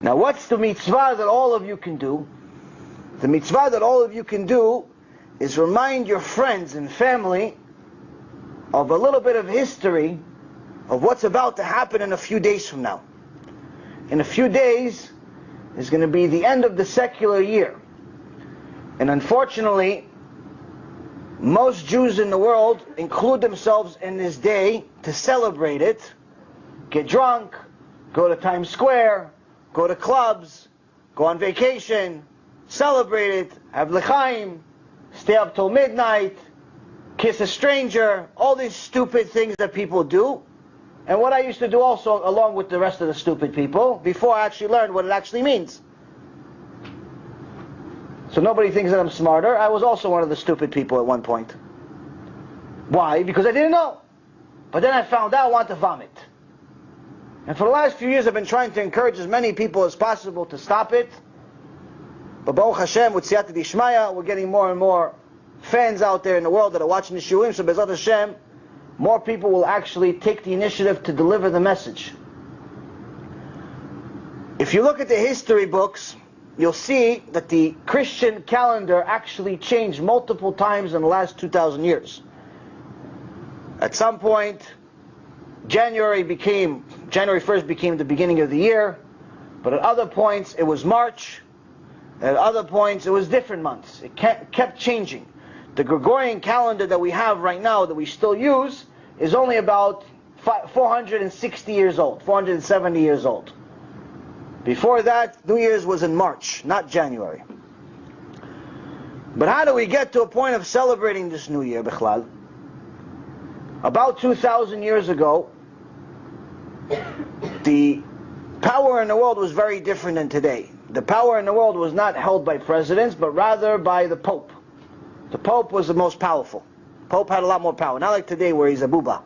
Now what's the mitzvah that all of you can do? The mitzvah that all of you can do is remind your friends and family of a little bit of history of what's about to happen in a few days from now. In a few days is going to be the end of the secular year. And unfortunately, most Jews in the world include themselves in this day to celebrate it, get drunk, go to Times Square, go to clubs, go on vacation, celebrate it, have l'chaim, stay up till midnight, kiss a stranger, all these stupid things that people do. And what I used to do also, along with the rest of the stupid people, before I actually learned what it actually means. So nobody thinks that I'm smarter. I was also one of the stupid people at one point. Why? Because I didn't know. But then I found out I wanted to vomit. And for the last few years I've been trying to encourage as many people as possible to stop it. But Baruch Hashem, with Siyata Dishmaya, we're getting more and more fans out there in the world that are watching the shiurim. So Bezat Hashem, more people will actually take the initiative to deliver the message. If you look at the history books, you'll see that the Christian calendar actually changed multiple times in the last 2,000 years. At some point, January 1st became the beginning of the year, but at other points it was March, at other points it was different months. It kept changing. The Gregorian calendar that we have right now, that we still use, is only about 460 years old, 470 years old. Before that, New Year's was in March, not January. But how do we get to a point of celebrating this New Year, Bichlal? About 2,000 years ago, the power in the world was very different than today. The power in the world was not held by presidents, but rather by the Pope. The Pope was the most powerful. Pope had a lot more power, not like today where he's a booba.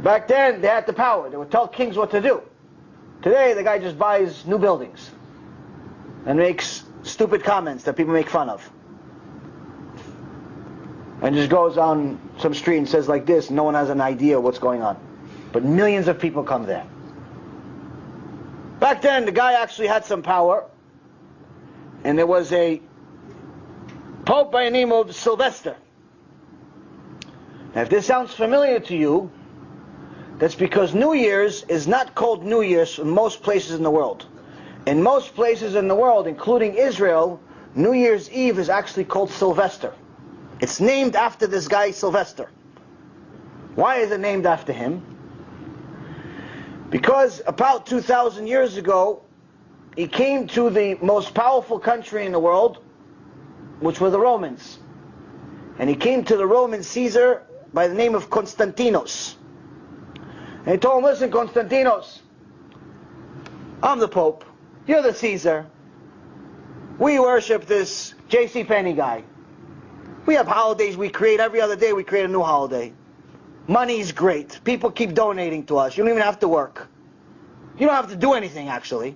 Back then, they had the power. They would tell kings what to do. Today, the guy just buys new buildings and makes stupid comments that people make fun of. And just goes on some street and says like this, no one has an idea of what's going on. But millions of people come there. Back then, the guy actually had some power. And there was a Pope by the name of Sylvester. Now, if this sounds familiar to you, that's because New Year's is not called New Year's in most places in the world. In most places in the world, including Israel, New Year's Eve is actually called Sylvester. It's named after this guy, Sylvester. Why is it named after him? Because about 2,000 years ago, he came to the most powerful country in the world, which were the Romans. And he came to the Roman Caesar by the name of Constantinos. And he told him, listen, Constantinos, I'm the Pope, you're the Caesar. We worship this J.C. Penney guy. We have holidays we create, every other day we create a new holiday. Money's great, people keep donating to us, you don't even have to work. You don't have to do anything actually.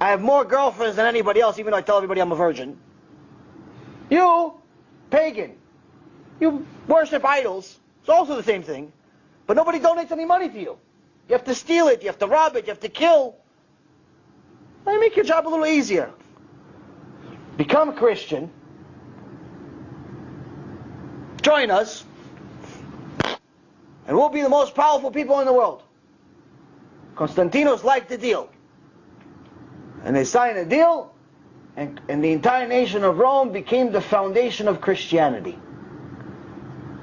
I have more girlfriends than anybody else, even though I tell everybody I'm a virgin. You, pagan, you worship idols, it's also the same thing. But nobody donates any money to you. You have to steal it, you have to rob it, you have to kill. Let me make your job a little easier. Become a Christian. Join us. And we'll be the most powerful people in the world. Constantinos liked the deal. And they signed a deal, and the entire nation of Rome became the foundation of Christianity.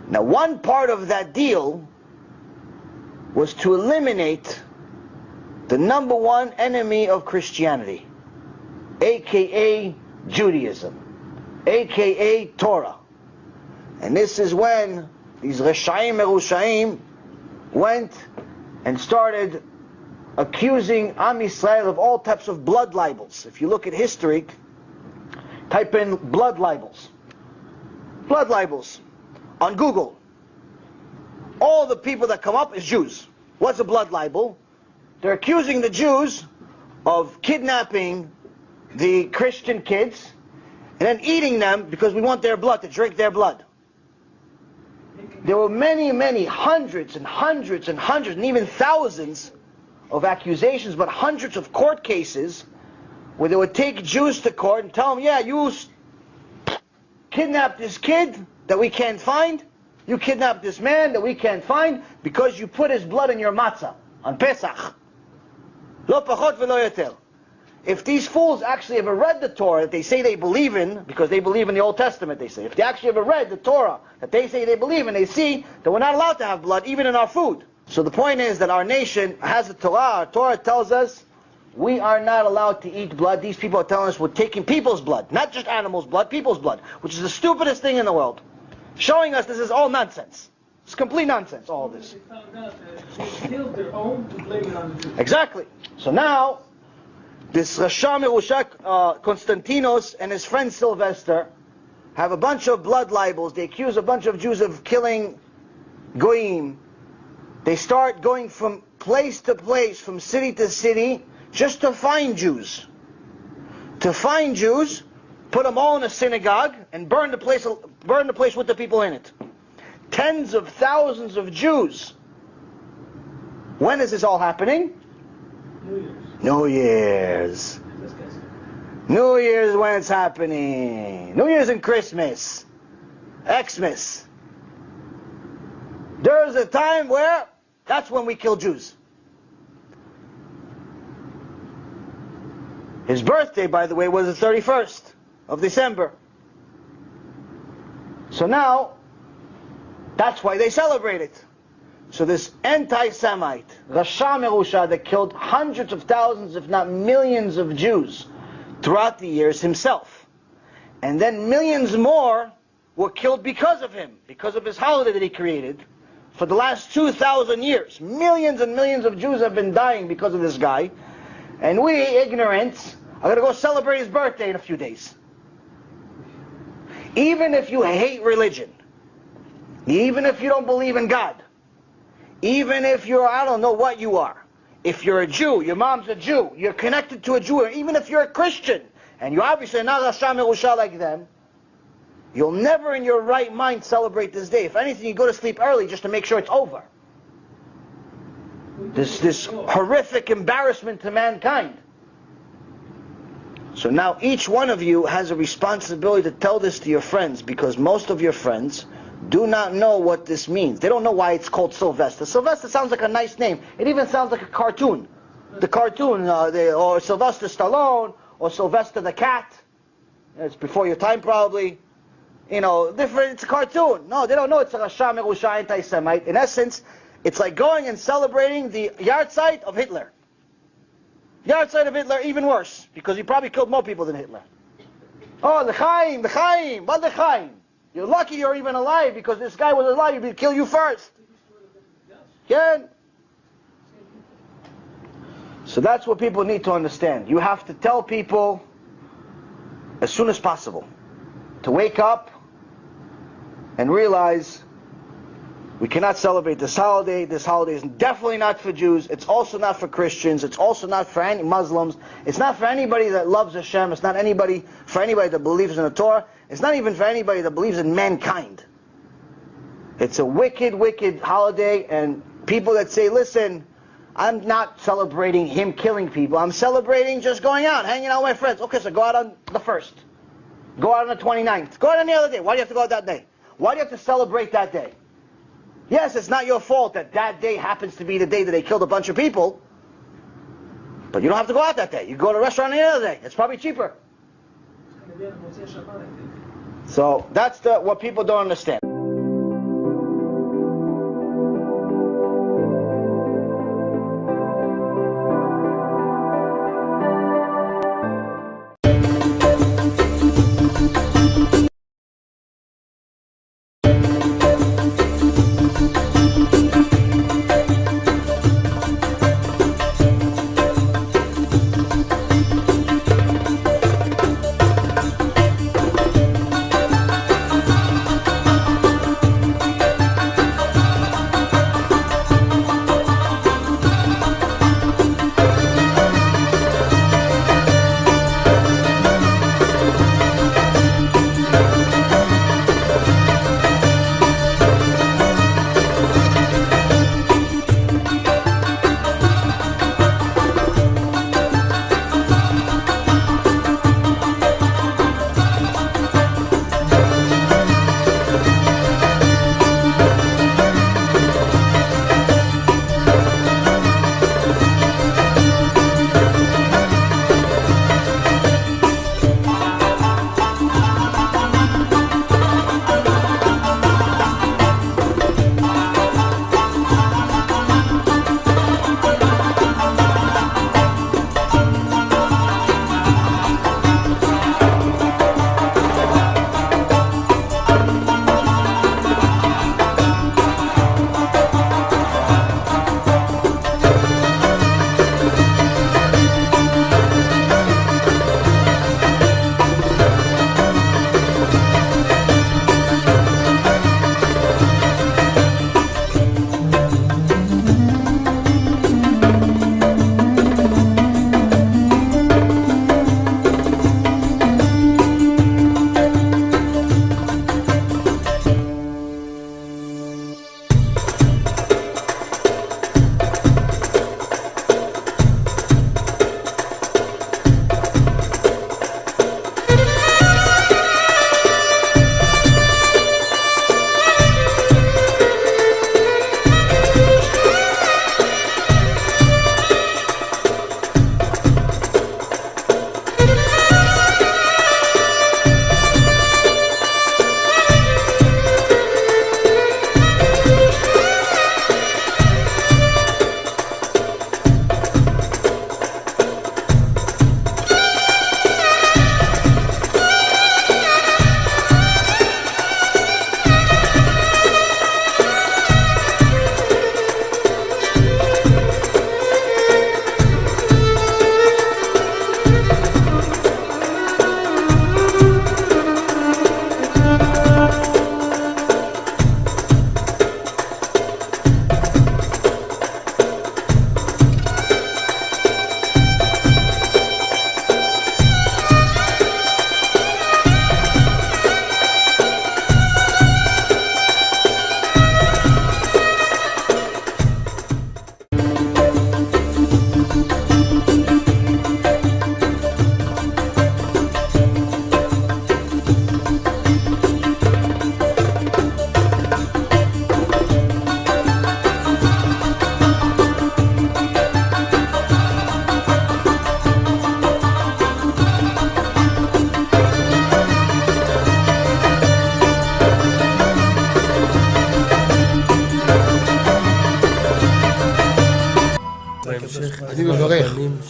Now, one part of that deal was to eliminate the number one enemy of Christianity, aka Judaism, aka Torah. And this is when these Reshaim Merushaim went and started accusing Am Yisrael of all types of blood libels. If you look at history, type in blood libels. Blood libels on Google. All the people that come up is Jews. What's a blood libel? They're accusing the Jews of kidnapping the Christian kids and then eating them because we want their blood, to drink their blood. There were many, many hundreds and hundreds and hundreds and even thousands of accusations, but hundreds of court cases where they would take Jews to court and tell them, yeah, you kidnapped this kid that we can't find, you kidnapped this man that we can't find because you put his blood in your matzah on Pesach. Lo pachot v'lo yoter. If these fools actually ever read the Torah that they say they believe in, because they believe in the Old Testament, they say, if they actually ever read the Torah that they say they believe in, they see that we're not allowed to have blood even in our food. So the point is that our nation has a Torah. Our Torah tells us we are not allowed to eat blood. These people are telling us we're taking people's blood, not just animals' blood, people's blood, which is the stupidest thing in the world. Showing us this is all nonsense. It's complete nonsense, all this. They found out that they killed their own to blame it on the Jews. Exactly. So now, this Rasha Merushak Konstantinos and his friend Sylvester have a bunch of blood libels. They accuse a bunch of Jews of killing Goyim. They start going from place to place, from city to city, just to find Jews. To find Jews, put them all in a synagogue, and burn the place with the people in it. Tens of thousands of Jews. When is this all happening? New Year's. New Year's when it's happening. New Year's and Christmas. Xmas. There's a time where that's when we kill Jews. His birthday, by the way, was the 31st of December. So now, that's why they celebrate it. So this anti-Semite, Rasha Merusha, that killed hundreds of thousands, if not millions of Jews throughout the years himself. And then millions more were killed because of him, because of his holiday that he created. For the last 2,000 years, millions and millions of Jews have been dying because of this guy. And we, ignorants, are going to go celebrate his birthday in a few days. Even if you hate religion, even if you don't believe in God, even if you're, I don't know what you are, if you're a Jew, your mom's a Jew, you're connected to a Jew, or even if you're a Christian, and you obviously are not Rasha Merusha like them, you'll never in your right mind celebrate this day. If anything, you go to sleep early just to make sure it's over. This horrific embarrassment to mankind. So now each one of you has a responsibility to tell this to your friends, because most of your friends do not know what this means. They don't know why it's called Sylvester. Sylvester sounds like a nice name. It even sounds like a cartoon. The cartoon, or Sylvester Stallone, or Sylvester the Cat. It's before your time probably. You know, different, it's a cartoon. No, they don't know it's a Rasha Merusha anti-Semite. In essence, it's like going and celebrating the yahrzeit of Hitler. Yahrzeit of Hitler, even worse, because he probably killed more people than Hitler. Oh, l'chaim, what l'chaim? You're lucky you're even alive, because this guy was alive, he'd kill you first. Yeah. So that's what people need to understand. You have to tell people as soon as possible to wake up and realize we cannot celebrate this holiday. This holiday is definitely not for Jews. It's also not for Christians. It's also not for any Muslims. It's not for anybody that loves Hashem. It's not for anybody that believes in the Torah. It's not even for anybody that believes in mankind. It's a wicked, wicked holiday, and people that say, listen, I'm not celebrating him killing people. I'm celebrating just going out, hanging out with my friends. Okay, so go out on the 1st. Go out on the 29th. Go out on the other day. Why do you have to go out that day? Why do you have to celebrate that day? Yes, it's not your fault that that day happens to be the day that they killed a bunch of people. But you don't have to go out that day. You go to a restaurant any other day. It's probably cheaper. So that's what people don't understand.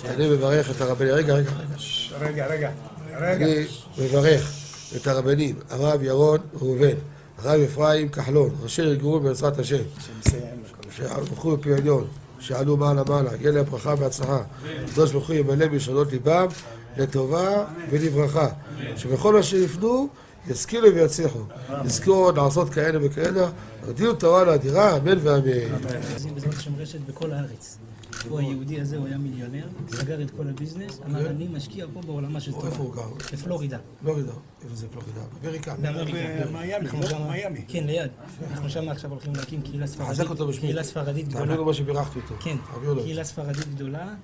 אני מברך את הרבנים, רגע. אני מברך את הרבנים, הרב ירון ראובן, הרב אפרים כחלון, ראשי ארגון בעזרת השם, שהלכו בפי עליון, שעלו מעלה, יהיה להם ברכה והצלחה, הקדוש ברוך הוא ימלא בישועות ליבם לטובה ולברכה, שבכל מה שיפנו ישכילו ויצליחו, יזכו לעשות כאלה וכאלה, הגדילו תורה לאדירה, אמן ואמן. בעזרת השם רשת בכל הארץ. הוא היהודי הזה, הוא היה מיליונר, סגר את כל הביזנס, אמר אני משקיע פה בעולמה של תורה. איפה הוא גר? בפלורידה. פלורידה, איפה זה פלורידה? באמריקה. במיימי. כן, ליד. אנחנו שם עכשיו הולכים להקים קהילה ספרדית. חזק אותו בשמי. קהילה ספרדית גדולה. תעבירו מה שבירכתי איתו. כן, קהילה ספרדית גדולה.